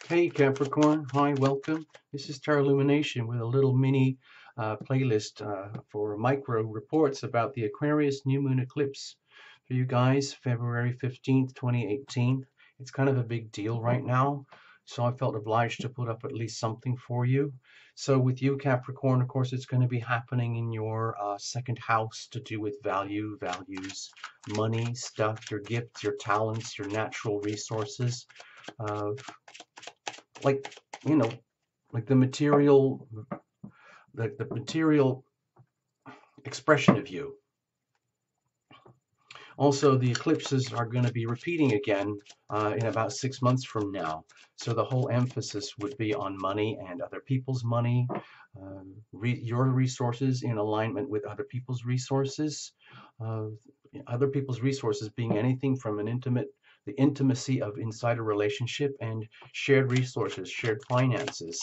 Hey Capricorn, hi, welcome. This is Luminnation with a little mini playlist for micro reports about the Aquarius new moon eclipse for you guys, February 15th, 2018. It's kind of a big deal right now, so I felt obliged to put up at least something for you. So with you, Capricorn, of course, it's going to be happening in your second house to do with values, money, stuff, your gifts, your talents, your natural resources. Uh, like you know like the material expression of you. Also, the eclipses are going to be repeating again in about 6 months from now, so the whole emphasis would be on money and other people's money, your resources in alignment with other people's resources, uh, other people's resources being anything from the intimacy of inside a relationship, and shared resources, shared finances,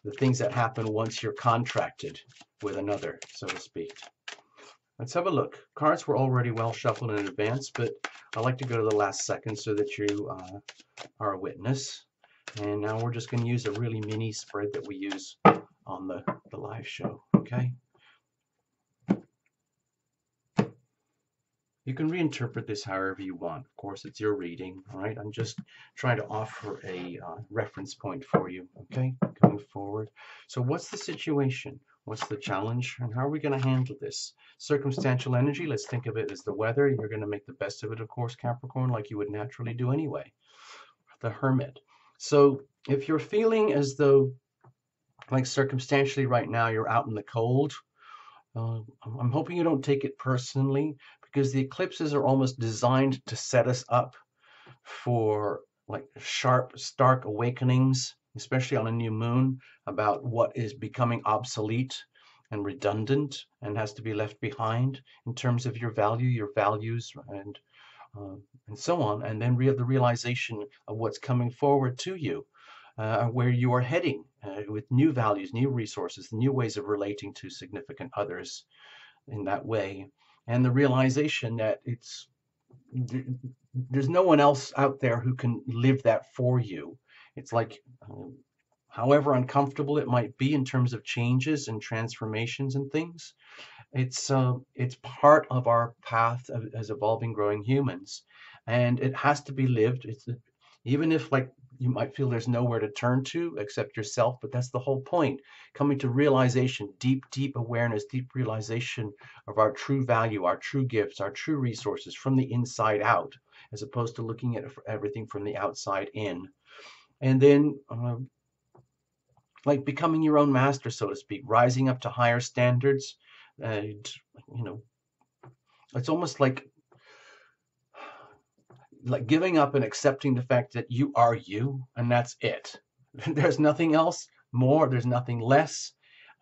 the things that happen once you're contracted with another, so to speak. Let's have a look. Cards were already well shuffled in advance, but I like to go to the last second so that you are a witness. And now we're just going to use a really mini spread that we use on the live show, okay? You can reinterpret this however you want. Of course, it's your reading, all right? I'm just trying to offer a reference point for you, okay, going forward. So what's the situation? What's the challenge? And how are we going to handle this? Circumstantial energy, let's think of it as the weather. You're going to make the best of it, of course, Capricorn, like you would naturally do anyway. The Hermit. So if you're feeling as though, like circumstantially right now, you're out in the cold, I'm hoping you don't take it personally, because the eclipses are almost designed to set us up for like sharp, stark awakenings, especially on a new moon, about what is becoming obsolete and redundant and has to be left behind in terms of your value, your values, and so on. And then the realization of what's coming forward to you, where you are heading with new values, new resources, new ways of relating to significant others in that way. And the realization that there's no one else out there who can live that for you. It's like, however uncomfortable it might be in terms of changes and transformations and things, it's part of our path as evolving, growing humans, and it has to be lived. Even if like you might feel there's nowhere to turn to except yourself, but that's the whole point. Coming to realization, deep awareness, deep realization of our true value, our true gifts, our true resources from the inside out, as opposed to looking at everything from the outside in. And then like becoming your own master, so to speak, rising up to higher standards. And you know, it's almost like giving up and accepting the fact that you are you, and that's it. There's nothing else more, there's nothing less.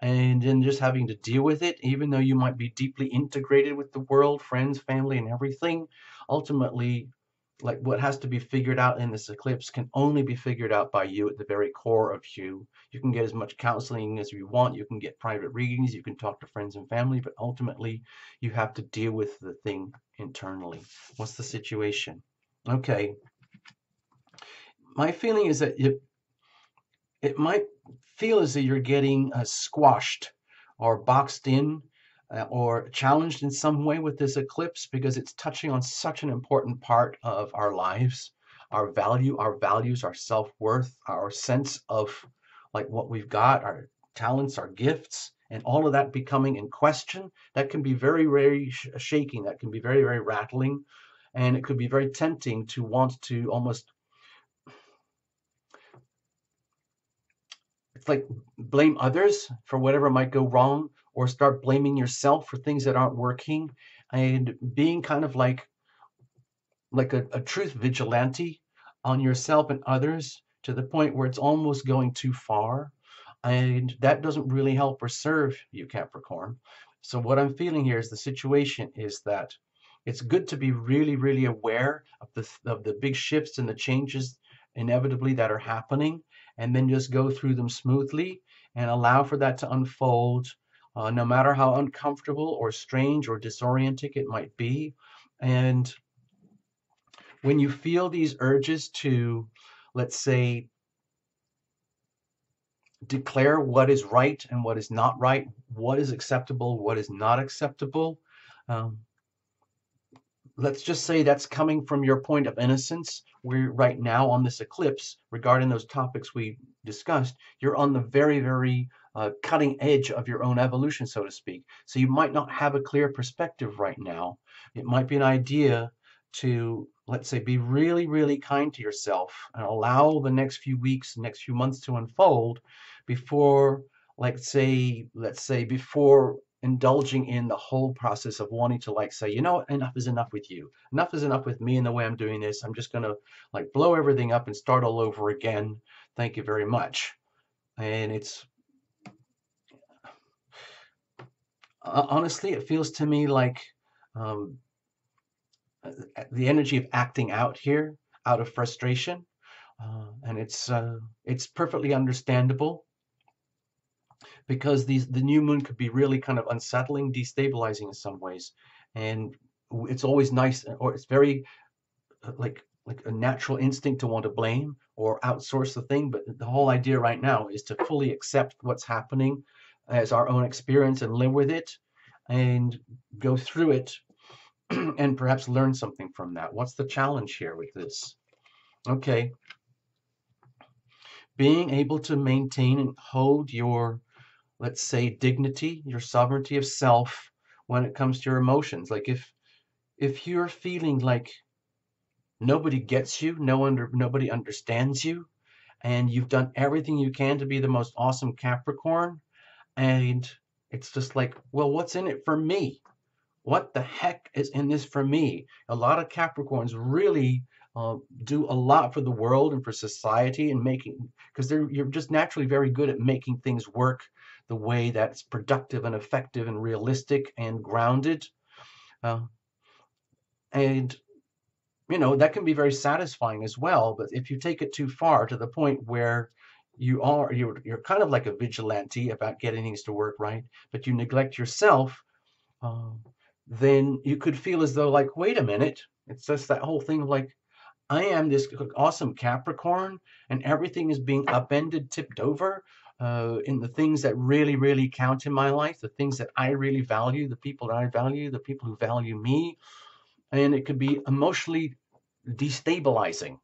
And then just having to deal with it, even though you might be deeply integrated with the world, friends, family, and everything, ultimately, like what has to be figured out in this eclipse can only be figured out by you at the very core of you. You can get as much counseling as you want, you can get private readings, you can talk to friends and family, but ultimately you have to deal with the thing internally. What's the situation? Okay, my feeling is that it might feel as though you're getting squashed or boxed in or challenged in some way with this eclipse, because it's touching on such an important part of our lives, our value, our values, our self-worth, our sense of like what we've got, our talents, our gifts, and all of that becoming in question. That can be very, very shaking. That can be very, very rattling. And it could be very tempting to want to almost, it's like blame others for whatever might go wrong, or start blaming yourself for things that aren't working, and being kind of like a truth vigilante on yourself and others to the point where it's almost going too far. And that doesn't really help or serve you, Capricorn. So what I'm feeling here is the situation is that it's good to be really, really aware of the big shifts and the changes inevitably that are happening, and then just go through them smoothly and allow for that to unfold, no matter how uncomfortable or strange or disorienting it might be. And when you feel these urges to, let's say, declare what is right and what is not right, what is acceptable, what is not acceptable. Um, let's just say that's coming from your point of innocence. We're right now on this eclipse regarding those topics we discussed. You're on the very, very cutting edge of your own evolution, so to speak. So you might not have a clear perspective right now. It might be an idea to, let's say, be really, really kind to yourself and allow the next few weeks, next few months to unfold before, let's say before indulging in the whole process of wanting to like say, you know what, enough is enough with you. Enough is enough with me and the way I'm doing this. I'm just gonna like blow everything up and start all over again. Thank you very much. And it's honestly, it feels to me like um, the energy of acting out here, out of frustration, and it's perfectly understandable because the new moon could be really kind of unsettling, destabilizing in some ways, and it's always nice, or it's very like a natural instinct to want to blame or outsource the thing. But the whole idea right now is to fully accept what's happening as our own experience and live with it and go through it and perhaps learn something from that. What's the challenge here with this? Okay, being able to maintain and hold your, let's say, dignity, your sovereignty of self when it comes to your emotions. Like if you're feeling like nobody gets you, nobody understands you, and you've done everything you can to be the most awesome Capricorn, and it's just like, well, what's in it for me? What the heck is in this for me? A lot of Capricorns really do a lot for the world and for society and making, because you're just naturally very good at making things work the way that's productive and effective and realistic and grounded. Uh, and that can be very satisfying as well. But if you take it too far to the point where you're kind of like a vigilante about getting things to work right, but you neglect yourself, uh, then you could feel as though like, wait a minute, it's just that whole thing of like, I am this awesome Capricorn, and everything is being upended, tipped over. In the things that really, really count in my life, the things that I really value, the people that I value, the people who value me. And it could be emotionally destabilizing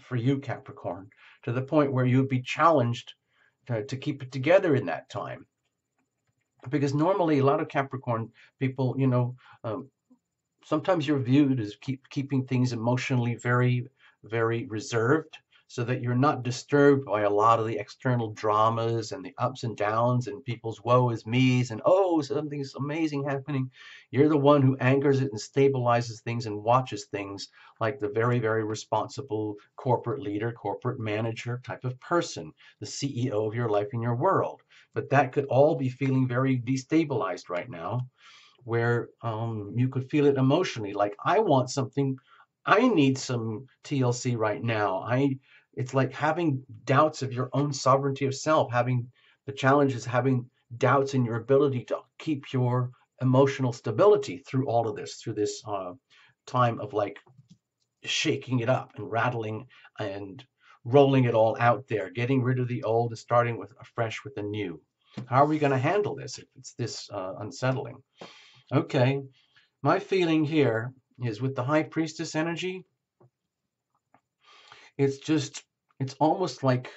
for you, Capricorn, to the point where you'd be challenged to keep it together in that time. Because normally a lot of Capricorn people, sometimes you're viewed as keeping things emotionally very, very reserved so that you're not disturbed by a lot of the external dramas and the ups and downs and people's woe is me's and oh, something's amazing happening. You're the one who anchors it and stabilizes things and watches things like the very, very responsible corporate leader, corporate manager type of person, the CEO of your life and your world. But that could all be feeling very destabilized right now, where you could feel it emotionally. Like, I want something, I need some TLC right now. It's like having doubts of your own sovereignty of self, having the challenge is having doubts in your ability to keep your emotional stability through all of this, through this time of like shaking it up and rattling and rolling it all out there, getting rid of the old and starting with afresh with the new. How are we going to handle this if it's this unsettling? Okay, my feeling here is with the High Priestess energy, it's almost like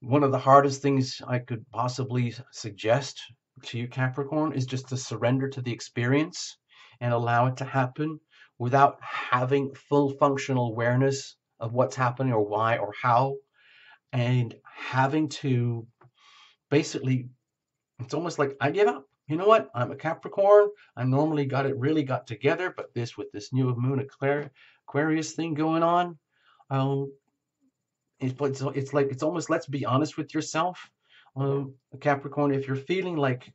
one of the hardest things I could possibly suggest to you, Capricorn, is just to surrender to the experience and allow it to happen without having full functional awareness of what's happening or why or how, and having to basically, it's almost like I give up. You know what? I'm a Capricorn. I normally really got together, but with this new moon Aquarius thing going on, um, it's almost, let's be honest with yourself, Capricorn. If you're feeling like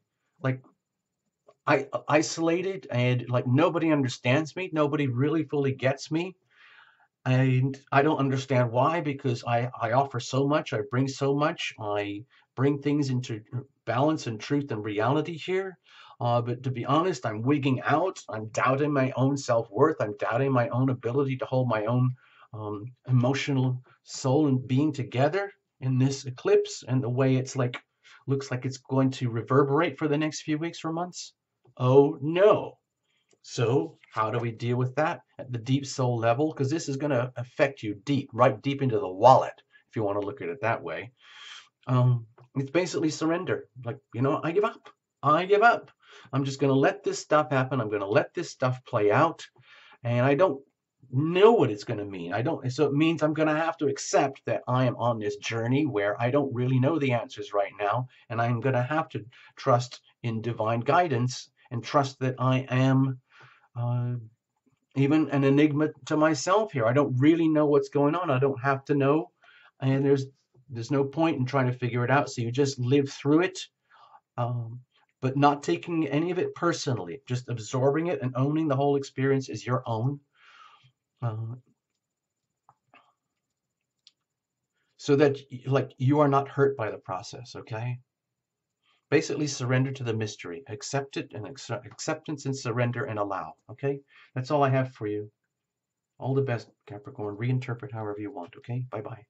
isolated and like nobody understands me, nobody really fully gets me, and I don't understand why, because I offer so much, I bring so much, I bring things into balance and truth and reality here. But to be honest, I'm wigging out. I'm doubting my own self-worth. I'm doubting my own ability to hold my own emotional soul and being together. in this eclipse and the way it's like, looks like it's going to reverberate for the next few weeks or months? Oh no. So how do we deal with that at the deep soul level? Because this is going to affect you deep, right deep into the wallet, if you want to look at it that way. It's basically surrender. Like, you know, I give up. I give up. I'm just going to let this stuff happen. I'm going to let this stuff play out. And I don't know what it's going to mean. So it means I'm going to have to accept that I am on this journey where I don't really know the answers right now. And I'm going to have to trust in divine guidance and trust that I am even an enigma to myself here. I don't really know what's going on. I don't have to know. And there's no point in trying to figure it out. So you just live through it, but not taking any of it personally, just absorbing it and owning the whole experience as your own. So that like you are not hurt by the process, okay? Basically surrender to the mystery. Accept it, and acceptance and surrender and allow, okay? That's all I have for you. All the best, Capricorn. Reinterpret however you want, okay? Bye-bye.